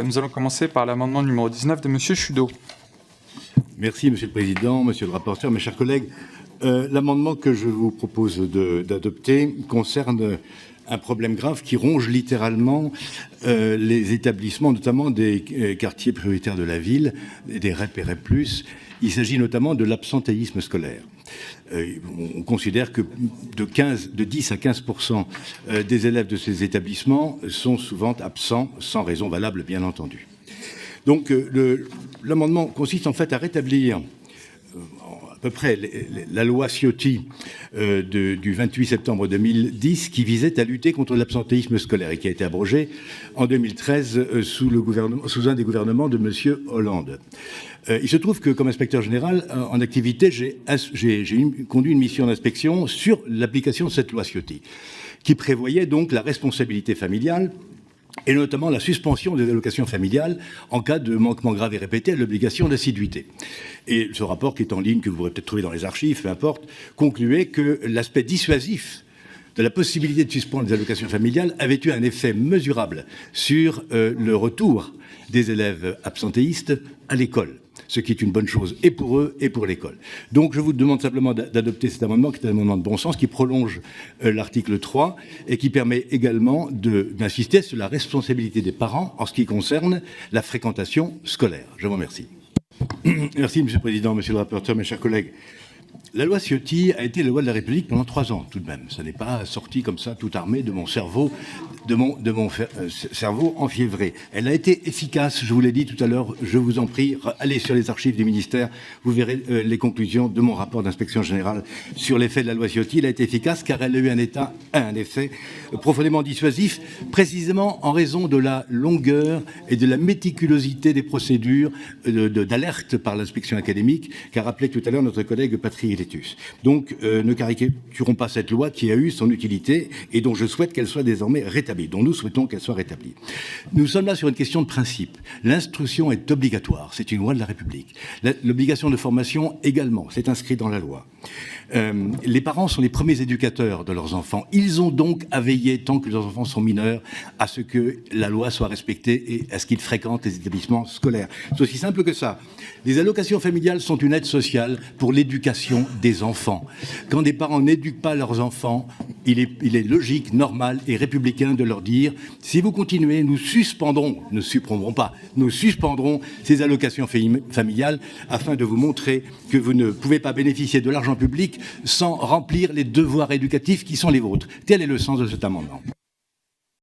Nous allons commencer par l'amendement numéro 19 de Monsieur Chudeau. Merci, Monsieur le Président, Monsieur le rapporteur, mes chers collègues. L'amendement que je vous propose d'adopter concerne un problème grave qui ronge littéralement les établissements, notamment des quartiers prioritaires de la ville, des REP et REP+. Il s'agit notamment de l'absentéisme scolaire. On considère que de 10 à 15% des élèves de ces établissements sont souvent absents, sans raison valable, bien entendu. Donc, l'amendement consiste en fait à rétablir à peu près la loi Ciotti du 28 septembre 2010 qui visait à lutter contre l'absentéisme scolaire et qui a été abrogée en 2013 sous un des gouvernements de M. Hollande. Il se trouve que, comme inspecteur général en activité, j'ai conduit une mission d'inspection sur l'application de cette loi Ciotti, qui prévoyait donc la responsabilité familiale et notamment la suspension des allocations familiales en cas de manquement grave et répété à l'obligation d'assiduité. Et ce rapport, qui est en ligne, que vous pourrez peut-être trouver dans les archives, peu importe, concluait que l'aspect dissuasif de la possibilité de suspendre les allocations familiales avait eu un effet mesurable sur le retour des élèves absentéistes à l'école, ce qui est une bonne chose et pour eux et pour l'école. Donc je vous demande simplement d'adopter cet amendement, qui est un amendement de bon sens, qui prolonge l'article 3 et qui permet également d'insister sur la responsabilité des parents en ce qui concerne la fréquentation scolaire. Je vous remercie. Merci, Monsieur le Président, Monsieur le rapporteur, mes chers collègues. La loi Ciotti a été la loi de la République pendant 3 ans, tout de même. Ça n'est pas sorti comme ça, tout armé de mon cerveau, cerveau enfiévré. Elle a été efficace, je vous l'ai dit tout à l'heure, je vous en prie, allez sur les archives du ministère, vous verrez les conclusions de mon rapport d'inspection générale sur l'effet de la loi Ciotti. Elle a été efficace car elle a eu un effet profondément dissuasif, précisément en raison de la longueur et de la méticulosité des procédures d'alerte par l'inspection académique, qu'a rappelé tout à l'heure notre collègue Patrick Létus. Donc, ne caricaturons pas cette loi qui a eu son utilité et dont je souhaite qu'elle soit désormais rétablie, dont nous souhaitons qu'elle soit rétablie. Nous sommes là sur une question de principe. L'instruction est obligatoire, c'est une loi de la République. L'obligation de formation également, c'est inscrit dans la loi. Les parents sont les premiers éducateurs de leurs enfants. Ils ont donc à veiller, tant que leurs enfants sont mineurs, à ce que la loi soit respectée et à ce qu'ils fréquentent les établissements scolaires. C'est aussi simple que ça. Les allocations familiales sont une aide sociale pour l'éducation des enfants. Quand des parents n'éduquent pas leurs enfants, il est logique, normal et républicain de leur dire « si vous continuez, nous suspendrons ces allocations familiales afin de vous montrer que vous ne pouvez pas bénéficier de l'argent public sans remplir les devoirs éducatifs qui sont les vôtres ». Tel est le sens de cet amendement.